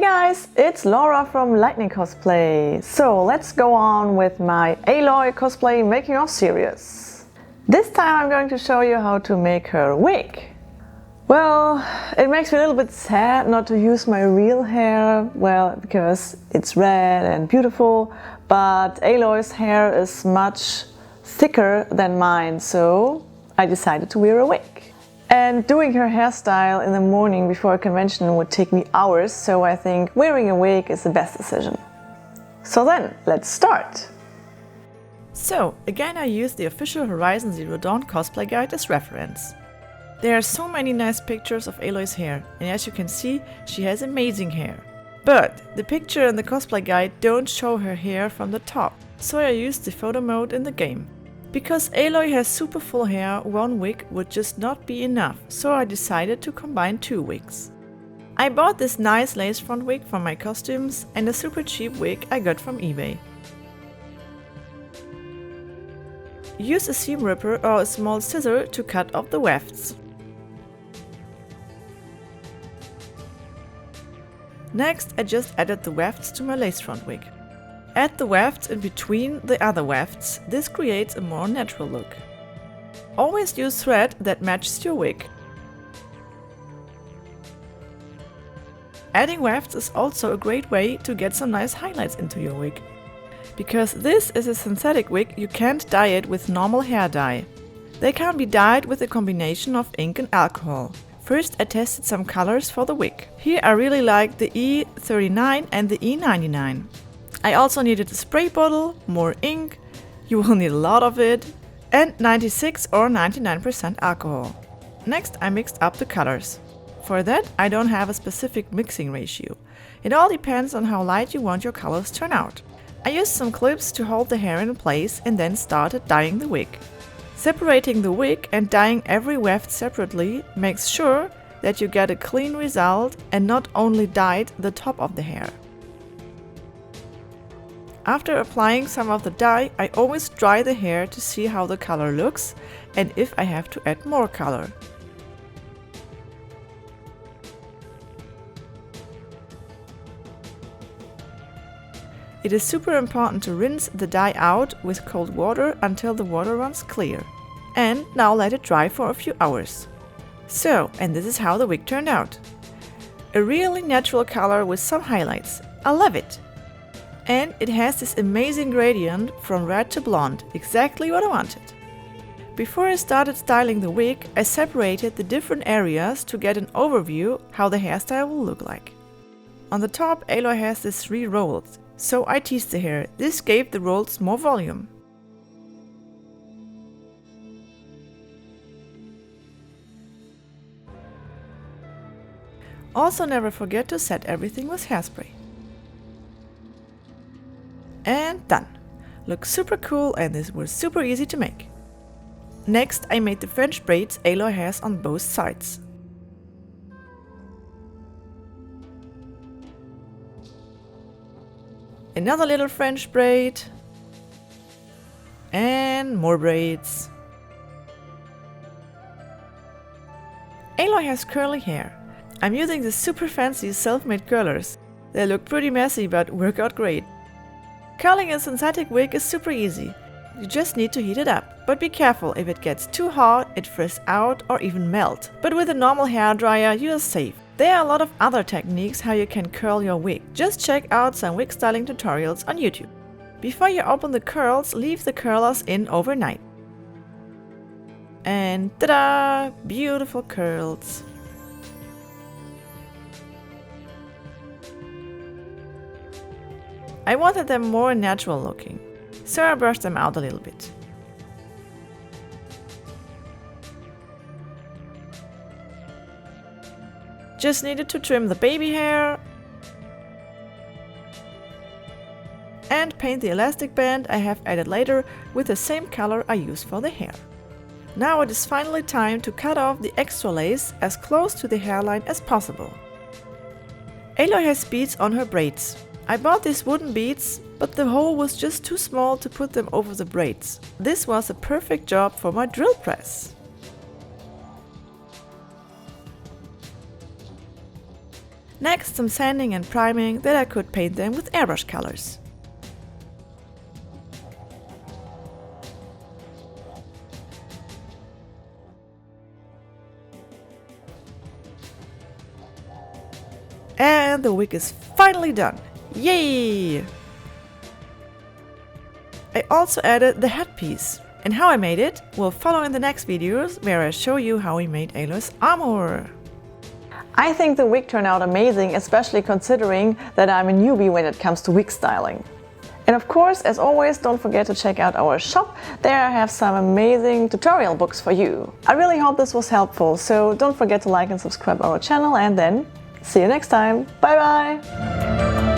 guys, it's Laura from Lightning Cosplay. So let's go on with my Aloy cosplay making of series. This time I'm going to show you how to make her wig. Well, it makes me a little bit sad not to use my real hair, well, because it's red and beautiful, but Aloy's hair is much thicker than mine, so I decided to wear a wig. And doing her hairstyle in the morning before a convention would take me hours, so I think wearing a wig is the best decision. So then, let's start! So, again I used the official Horizon Zero Dawn cosplay guide as reference. There are so many nice pictures of Aloy's hair, and as you can see, she has amazing hair. But the picture in the cosplay guide don't show her hair from the top, so I used the photo mode in the game. Because Aloy has super full hair, one wig would just not be enough, so I decided to combine two wigs. I bought this nice lace front wig from my costumes and a super cheap wig I got from eBay. Use a seam ripper or a small scissor to cut off the wefts. Next, I just added the wefts to my lace front wig. Add the wefts in between the other wefts, this creates a more natural look. Always use thread that matches your wig. Adding wefts is also a great way to get some nice highlights into your wig. Because this is a synthetic wig, you can't dye it with normal hair dye. They can be dyed with a combination of ink and alcohol. First I tested some colors for the wig. Here I really like the E39 and the E99. I also needed a spray bottle, more ink, you will need a lot of it, and 96 or 99% alcohol. Next I mixed up the colors. For that I don't have a specific mixing ratio. It all depends on how light you want your colors to turn out. I used some clips to hold the hair in place and then started dyeing the wig. Separating the wig and dyeing every weft separately makes sure that you get a clean result and not only dyed the top of the hair. After applying some of the dye, I always dry the hair to see how the color looks and if I have to add more color. It is super important to rinse the dye out with cold water until the water runs clear. And now let it dry for a few hours. So, and this is how the wig turned out. A really natural color with some highlights. I love it! And it has this amazing gradient from red to blonde, exactly what I wanted. Before I started styling the wig, I separated the different areas to get an overview how the hairstyle will look like. On the top, Aloy has these 3 rolls, so I teased the hair. This gave the rolls more volume. Also never forget to set everything with hairspray. And done! Looks super cool and this was super easy to make. Next I made the French braids Aloy has on both sides. Another little French braid. And more braids. Aloy has curly hair. I'm using the super fancy self-made curlers. They look pretty messy but work out great. Curling a synthetic wig is super easy. You just need to heat it up. But be careful, if it gets too hot, it frizz out or even melt. But with a normal hairdryer, you are safe. There are a lot of other techniques how you can curl your wig. Just check out some wig styling tutorials on YouTube. Before you open the curls, leave the curlers in overnight. And ta-da! Beautiful curls! I wanted them more natural looking, so I brushed them out a little bit. Just needed to trim the baby hair and paint the elastic band I have added later with the same color I used for the hair. Now it is finally time to cut off the extra lace as close to the hairline as possible. Aloy has beads on her braids. I bought these wooden beads, but the hole was just too small to put them over the braids. This was a perfect job for my drill press. Next, some sanding and priming that I could paint them with airbrush colors. And the wig is finally done! Yay! I also added the headpiece. And how I made it will follow in the next videos, where I show you how we made Aloy's armor. I think the wig turned out amazing, especially considering that I'm a newbie when it comes to wig styling. And of course, as always, don't forget to check out our shop. There I have some amazing tutorial books for you. I really hope this was helpful, so don't forget to like and subscribe our channel, and then see you next time. Bye bye!